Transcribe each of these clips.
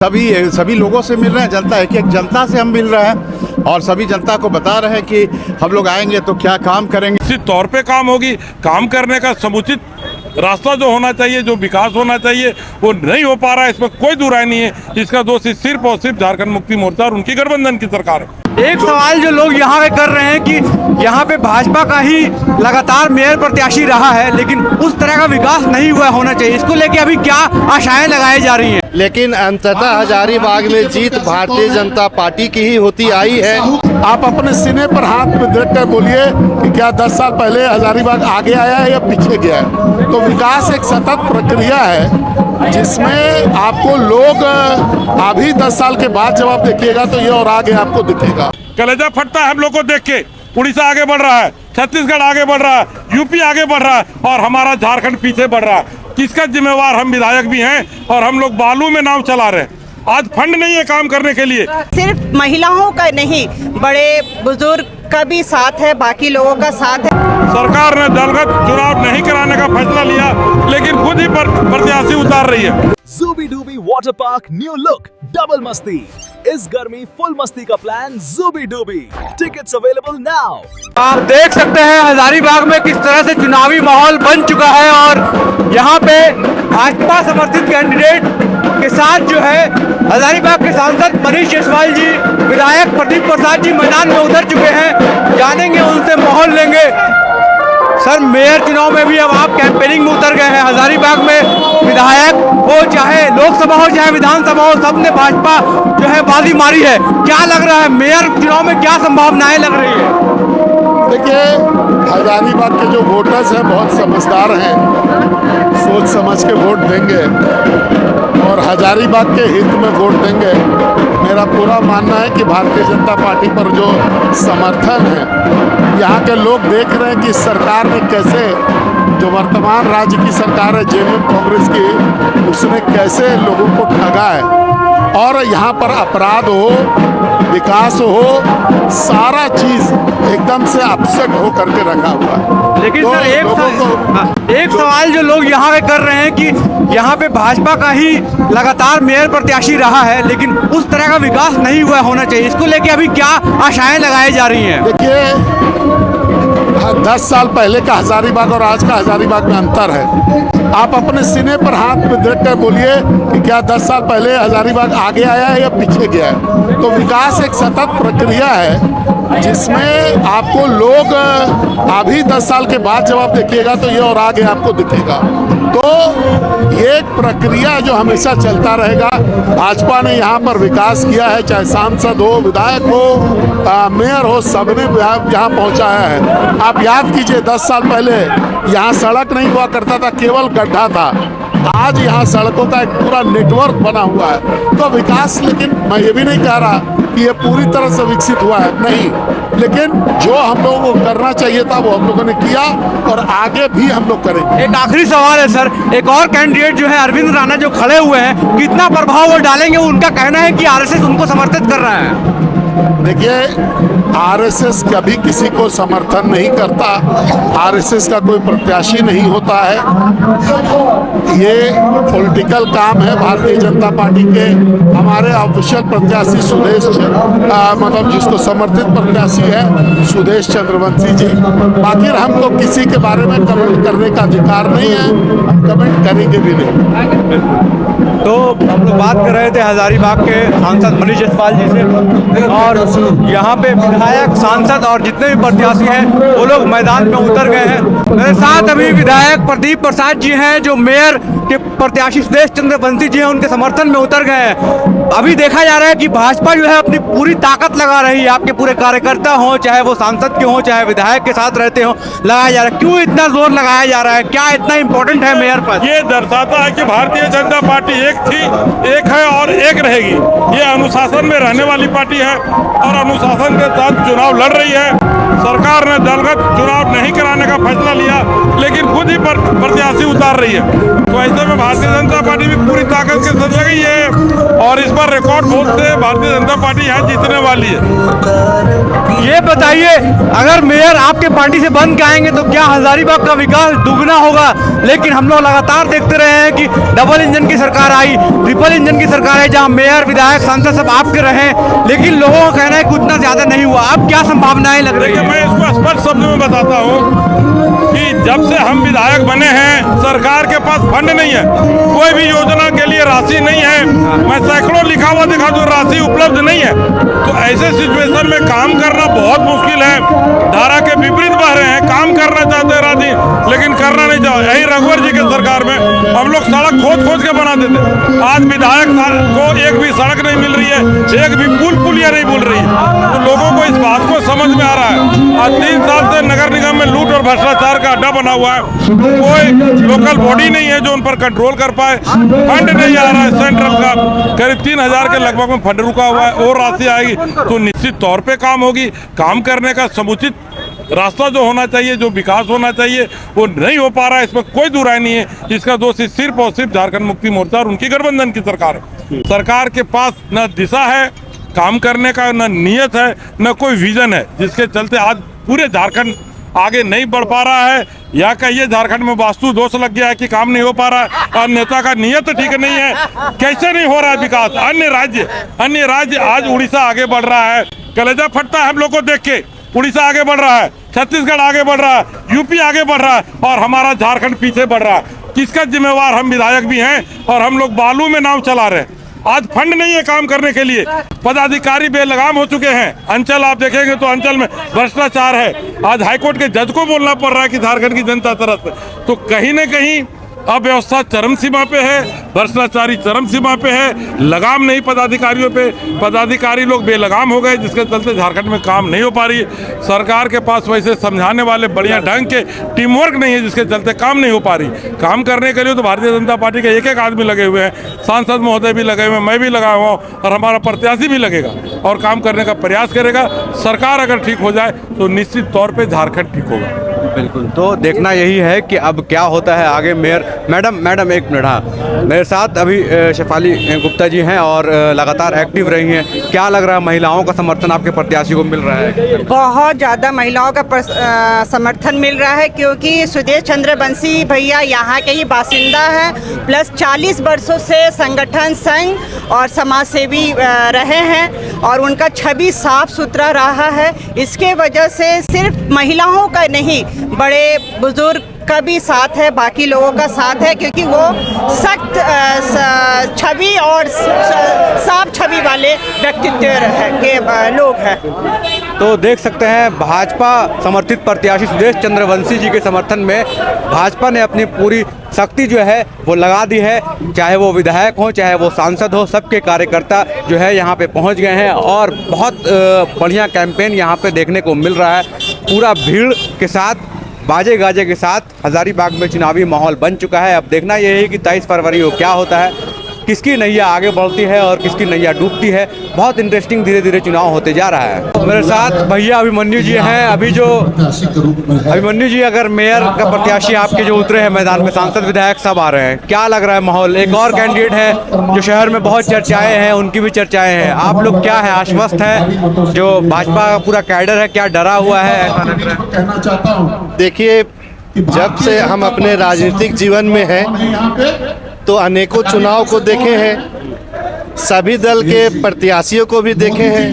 सभी लोगों से मिल रहे हैं, जनता एक जनता से हम मिल रहे हैं और सभी जनता को बता रहे हैं कि हम लोग आएंगे तो क्या काम करेंगे। निश्चित तौर पे काम होगी। काम करने का समुचित रास्ता जो होना चाहिए, जो विकास होना चाहिए, वो नहीं हो पा रहा है, इसमें कोई दुराई नहीं है। इसका दोषी सिर्फ और सिर्फ झारखंड मुक्ति मोर्चा और उनकी गठबंधन की सरकार है। एक सवाल जो लोग यहाँ पे कर रहे हैं कि यहाँ पे भाजपा का ही लगातार मेयर प्रत्याशी रहा है, लेकिन उस तरह का विकास नहीं हुआ होना चाहिए। इसको लेके अभी क्या आशाएं लगाई जा रही हैं? लेकिन अंततः हजारीबाग में जीत भारतीय जनता पार्टी की ही होती आई है। आप अपने सीने पर हाथ में देख कर बोलिए कि क्या 10 साल पहले हजारीबाग आगे आया है या पीछे गया है। तो विकास एक सतत प्रक्रिया है जिसमें आपको लोग अभी 10 साल के बाद जब आप देखिएगा तो ये और आगे आपको दिखेगा। कलेजा फटता है हम लोग को देख के। उड़ीसा आगे बढ़ रहा है, छत्तीसगढ़ आगे बढ़ रहा है, यूपी आगे बढ़ रहा है और हमारा झारखंड पीछे बढ़ रहा है। किसका जिम्मेवार? हम विधायक भी हैं और हम लोग बालू में नाव चला रहे हैं। आज फंड नहीं है काम करने के लिए। सिर्फ महिलाओं का नहीं, बड़े बुजुर्ग का भी साथ है, बाकी लोगों का साथ है। सरकार ने दलगत चुनाव नहीं कराने का फैसला लिया, लेकिन खुद ही प्रत्याशी उतार रही है। ज़ूबी डूबी water park new look double मस्ती। इस गर्मी फुल मस्ती का प्लान ज़ूबी डूबी। Tickets available now. आप देख सकते हैं हजारीबाग में किस तरह से चुनावी माहौल बन चुका है और यहाँ पे भाजपा समर्थित कैंडिडेट के साथ जो है हजारीबाग के सांसद मनीष जायसवाल जी, विधायक प्रदीप प्रसाद जी मैदान में उतर चुके हैं। जानेंगे उनसे, माहौल लेंगे। सर, मेयर चुनाव में भी अब आप कैंपेनिंग में उतर गए हैं। हजारीबाग में विधायक हो चाहे लोकसभा हो चाहे विधानसभा हो, सबने भाजपा जो है बाजी मारी है। क्या लग रहा है मेयर चुनाव में क्या संभावनाएं लग रही है? देखिए, हजारीबाग के जो वोटर्स हैं बहुत समझदार हैं, सोच समझ के वोट देंगे और हजारीबाग के हित में वोट देंगे। मेरा पूरा मानना है कि भारतीय जनता पार्टी पर जो समर्थन है, यहाँ के लोग देख रहे हैं कि सरकार ने कैसे, जो वर्तमान राज्य की सरकार है जेएमएम कांग्रेस की, उसने कैसे लोगों को ठगा है और यहाँ पर अपराध हो, विकास हो, सारा चीज एकदम से अपसेट हो करके रखा हुआ है। लेकिन तो सर एक सवाल जो लोग यहाँ पे कर रहे हैं कि यहाँ पे भाजपा का ही लगातार मेयर प्रत्याशी रहा है, लेकिन उस तरह का विकास नहीं हुआ होना चाहिए। इसको लेके अभी क्या आशाएं लगाई जा रही हैं? देखिए, 10 साल पहले का हजारीबाग और आज का हजारीबाग में अंतर है। आप अपने सीने पर हाथ में देख कर बोलिए कि क्या 10 साल पहले हजारीबाग आगे आया है या पीछे गया है। तो विकास एक सतत प्रक्रिया है जिसमें आपको लोग अभी 10 साल के बाद जब आप देखिएगा तो ये और आगे आपको दिखेगा। तो ये एक प्रक्रिया जो हमेशा चलता रहेगा। भाजपा ने यहाँ पर विकास किया है, चाहे सांसद हो, विधायक हो, मेयर हो, सबने यहाँ पहुँचाया है। आप याद कीजिए 10 साल पहले यहाँ सड़क नहीं हुआ करता था, केवल गड्ढा था। आज यहाँ सड़कों का एक पूरा नेटवर्क बना हुआ है। तो विकास, लेकिन मैं ये भी नहीं कह रहा कि ये पूरी तरह से विकसित हुआ है, नहीं, लेकिन जो हम लोगों को करना चाहिए था वो हम लोगों ने किया और आगे भी हम लोग करेंगे। एक आखिरी सवाल है सर, एक और कैंडिडेट जो है अरविंद राणा जो खड़े हुए हैं, कितना प्रभाव वो डालेंगे? उनका कहना है कि आरएसएस उनको समर्थित कर रहा है। देखिए, आरएसएस कभी किसी को समर्थन नहीं करता, आरएसएस का कोई प्रत्याशी नहीं होता है। ये पॉलिटिकल काम है भारतीय जनता पार्टी के। हमारे ऑफिशियल प्रत्याशी सुदेश, मतलब जिसको समर्थित प्रत्याशी है सुदेश चंद्रवंशी जी। बाकी हमको किसी के बारे में कमेंट करने का अधिकार नहीं है, हम कमेंट करेंगे भी नहीं। तो हम लोग बात कर रहे थे हजारीबाग के सांसद मनीष जायसवाल जी से और यहाँ पे विधायक, सांसद और जितने भी प्रत्याशी हैं वो लोग मैदान में उतर गए हैं। मेरे साथ अभी विधायक प्रदीप प्रसाद जी हैं जो मेयर के प्रत्याशी सुदेश चंद्रवंशी जी हैं, उनके समर्थन में उतर गए हैं। अभी देखा जा रहा है कि भाजपा जो है अपनी पूरी ताकत लगा रही है। आपके पूरे कार्यकर्ता हों, चाहे वो सांसद के हों, चाहे विधायक के साथ रहते हों, लगाया जा रहा है। क्यों इतना जोर लगाया जा रहा है? क्या इतना इम्पोर्टेंट है मेयर पद? ये दर्शाता है कि भारतीय जनता पार्टी एक थी, एक है और एक रहेगी। ये अनुशासन में रहने वाली पार्टी है और अनुशासन के साथ चुनाव लड़ रही है। सरकार ने दलगत चुनाव नहीं कराने का फैसला लिया, लेकिन खुद ही प्रत्याशी उतार रही है। तो ऐसे में भारतीय जनता पार्टी भी पूरी ताकत के साथ लगी है और इस पर रिकॉर्ड वोट से भारतीय जनता पार्टी यहाँ जीतने वाली है। ये बताइए, अगर मेयर आपके पार्टी से बन के आएंगे तो क्या हजारीबाग का विकास दुगना होगा? लेकिन हम लोग लगातार देखते रहे हैं कि डबल इंजन की सरकार आई, ट्रिपल इंजन की सरकार आई, जहां मेयर, विधायक, सांसद सब आपके रहे, लेकिन लोगों का कहना है कि उतना ज्यादा नहीं हुआ। अब क्या संभावनाएं लग रही है? मैं इसको स्पष्ट शब्द में बताता हूँ कि जब से हम विधायक बने हैं, सरकार के पास फंड नहीं है, कोई भी योजना के लिए राशि नहीं है। मैं सैकड़ों लिखा हुआ दिखा दूं, राशि उपलब्ध नहीं है। तो ऐसे सिचुएशन में काम करना बहुत मुश्किल है। धारा के विपरीत बह रहे हैं, काम करना चाहते हैं राजी, लेकिन करना नहीं चाहते। यही रघुवर जी के सरकार में हम लोग सड़क खोद खोद के बनाते थे। आज विधायक को एक भी सड़क नहीं मिल रही है, एक भी पुलिया नहीं मिल रही है। तो लोगों को इस बात को समझ में आ रहा है। आज 3 साल से नगर निगम में लूट और भ्रष्टाचार का अड्डा बना हुआ है। कोई लोकल बॉडी नहीं है जो उन पर कंट्रोल कर पाए। फंड नहीं आ रहा है सेंट्रल का, करीब 3000 के लगभग में फंड रुका हुआ है। और राशि आएगी तो निश्चित तौर पे काम होगी। काम करने का समुचित रास्ता जो होना चाहिए, जो विकास होना चाहिए, वो नहीं हो पा रहा है। इसमें कोई दुराय नहीं है। इसका दोष सिर्फ और सिर्फ झारखंड मुक्ति मोर्चा और उनकी गठबंधन की सरकार है। सरकार के पास न दिशा है काम करने का, न नियत है, न कोई विजन है, जिसके चलते आज पूरे झारखंड आगे नहीं बढ़ पा रहा है। या कहिए झारखंड में वास्तु दोष लग गया है कि काम नहीं हो पा रहा है और नेता का नियत ठीक नहीं है। कैसे नहीं हो रहा है विकास? अन्य राज्य आज उड़ीसा आगे बढ़ रहा है, कलेजा फटता है हम लोग को देख के। उड़ीसा आगे बढ़ रहा है, छत्तीसगढ़ आगे बढ़ रहा है, यूपी आगे बढ़ रहा है और हमारा झारखंड पीछे बढ़ रहा है। किसका जिम्मेवार? हम विधायक भी हैं और हम लोग बालू में नाव चला रहे हैं। आज फंड नहीं है काम करने के लिए, पदाधिकारी बेलगाम हो चुके हैं। अंचल आप देखेंगे तो अंचल में भ्रष्टाचार है। आज हाईकोर्ट के जज को बोलना पड़ रहा है कि झारखंड की जनता तरफ से। तो कहीं न कहीं अव्यवस्था चरम सीमा पे है, भ्रष्टाचारी चरम सीमा पे है, लगाम नहीं पदाधिकारियों पे। पदाधिकारी लोग बेलगाम हो गए, जिसके चलते झारखंड में काम नहीं हो पा रही है। सरकार के पास वैसे समझाने वाले बढ़िया ढंग के टीम वर्क नहीं है, जिसके चलते काम नहीं हो पा रही। काम करने के लिए तो भारतीय जनता पार्टी के एक आदमी लगे हुए हैं, सांसद महोदय भी लगे हुए हैं, मैं भी लगा हुआ हूँ और हमारा प्रत्याशी भी लगेगा और काम करने का प्रयास करेगा। सरकार अगर ठीक हो जाए तो निश्चित तौर पर झारखंड ठीक होगा। बिल्कुल, तो देखना यही है कि अब क्या होता है आगे। मेयर मैडम एक मिनट, हाँ, मेरे साथ अभी शेफाली गुप्ता जी हैं और लगातार एक्टिव रही हैं। क्या लग रहा है, महिलाओं का समर्थन आपके प्रत्याशी को मिल रहा है? बहुत ज़्यादा महिलाओं का समर्थन मिल रहा है, क्योंकि सुदेश चंद्र बंसी भैया यहाँ के ही बासिंदा हैं, प्लस 40 वर्षों से संगठन, संघ और समाज सेवी रहे हैं और उनका छवि साफ सुथरा रहा है। इसके वजह से सिर्फ महिलाओं का नहीं, बड़े बुजुर्ग का भी साथ है, बाकी लोगों का साथ है, क्योंकि वो सख्त छवि और साफ छवि वाले व्यक्तित्व के लोग हैं। तो देख सकते हैं भाजपा समर्थित प्रत्याशी सुदेश चंद्रवंशी जी के समर्थन में भाजपा ने अपनी पूरी शक्ति जो है वो लगा दी है। चाहे वो विधायक हो, चाहे वो सांसद हो, सबके कार्यकर्ता जो है यहाँ पे पहुँच गए हैं और बहुत बढ़िया कैंपेन यहाँ पे देखने को मिल रहा है। पूरा भीड़ के साथ, बाजे गाजे के साथ हजारीबाग में चुनावी माहौल बन चुका है। अब देखना यह है कि 23 फरवरी को क्या होता है, किसकी नैया आगे बढ़ती है और किसकी नैया डूबती है। बहुत इंटरेस्टिंग धीरे धीरे चुनाव होते जा रहा है। मेरे साथ भैया अभिमन्यु जी हैं। अभिमन्यु जी, अगर मेयर का प्रत्याशी आपके जो उतरे हैं मैदान में, सांसद विधायक सब आ रहे हैं, क्या लग रहा है माहौल? एक और कैंडिडेट है जो शहर में बहुत चर्चाएं हैं, उनकी भी चर्चाएं हैं। आप लोग क्या है, आश्वस्त है? जो भाजपा का पूरा कैडर है, क्या डरा हुआ है? देखिए, जब से हम अपने राजनीतिक जीवन में हैं तो अनेकों चुनाव को देखे हैं, सभी दल के प्रत्याशियों को भी देखे हैं,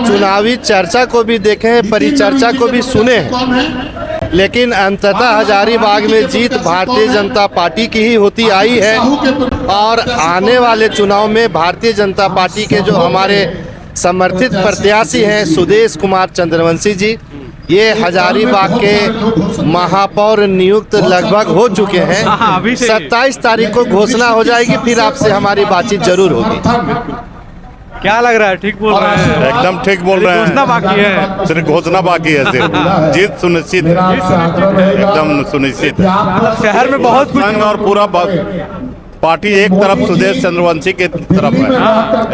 चुनावी चर्चा को भी देखे हैं, परिचर्चा को भी सुने हैं, लेकिन अंततः हजारीबाग में जीत भारतीय जनता पार्टी की ही होती आई है। और आने वाले चुनाव में भारतीय जनता पार्टी के जो हमारे समर्थित प्रत्याशी हैं सुदेश कुमार चंद्रवंशी जी, ये हजारीबाग के महापौर नियुक्त लगभग हो चुके हैं। 27 तारीख को घोषणा हो जाएगी, फिर आपसे हमारी बातचीत जरूर होगी। क्या लग रहा है, ठीक बोल रहे हैं? एकदम ठीक बोल रहे हैं। घोषणा बाकी है, सिर्फ घोषणा बाकी है, सिर्फ जीत सुनिश्चित, एकदम सुनिश्चित। शहर में बहुत कुछ और पूरा पार्टी एक तरफ सुदेश चंद्रवंशी की तरफ है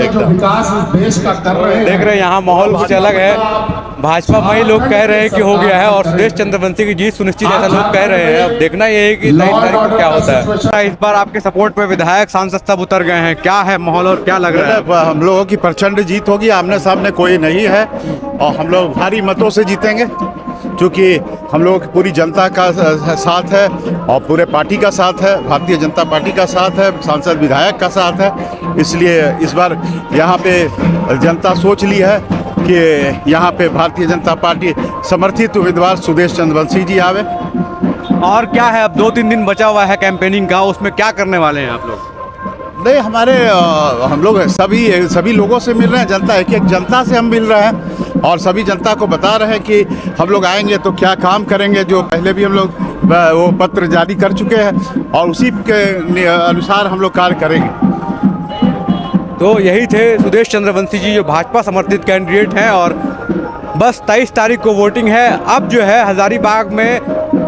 एकदम। विकास इस देश का कर रहे हैं। देख रहे हैं यहाँ माहौल कुछ अलग है। भाजपा में ही लोग कह रहे हैं कि हो गया है और सुदेश चंद्रवंशी की जीत सुनिश्चित ऐसा लोग कह रहे हैं। अब देखना ये है कि 23 तारीख को क्या होता है। इस बार आपके सपोर्ट पे विधायक सांसद सब उतर गए हैं, क्या है माहौल और क्या लग रहा है? हम लोगों की प्रचंड जीत होगी, आमने सामने कोई नहीं है और हम लोग भारी मतों से जीतेंगे, क्योंकि हम लोगों की पूरी जनता का साथ है और पूरे पार्टी का साथ है, भारतीय जनता पार्टी का साथ है, सांसद विधायक का साथ है। इसलिए इस बार यहाँ पे जनता सोच ली है कि यहाँ पे भारतीय जनता पार्टी समर्थित उम्मीदवार सुदेश चंद्रवंशी जी आवे। और क्या है, अब 2-3 दिन बचा हुआ है कैंपेनिंग का, उसमें क्या करने वाले हैं आप लोग? नहीं, हम लोग सभी लोगों से मिल रहे हैं, जनता एक जनता से हम मिल रहे हैं और सभी जनता को बता रहे हैं कि हम लोग आएंगे तो क्या काम करेंगे। जो पहले भी हम लोग वो पत्र जारी कर चुके हैं और उसी के अनुसार हम लोग कार्य करेंगे। तो यही थे सुदेश चंद्रवंशी जी जो भाजपा समर्थित कैंडिडेट हैं और बस 23 तारीख को वोटिंग है। अब जो है हज़ारीबाग में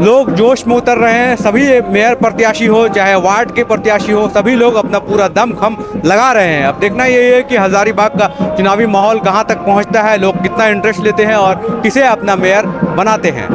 लोग जोश में उतर रहे हैं। सभी मेयर प्रत्याशी हो चाहे वार्ड के प्रत्याशी हो, सभी लोग अपना पूरा दमखम लगा रहे हैं। अब देखना ये है कि हज़ारीबाग का चुनावी माहौल कहां तक पहुंचता है, लोग कितना इंटरेस्ट लेते हैं और किसे अपना मेयर बनाते हैं।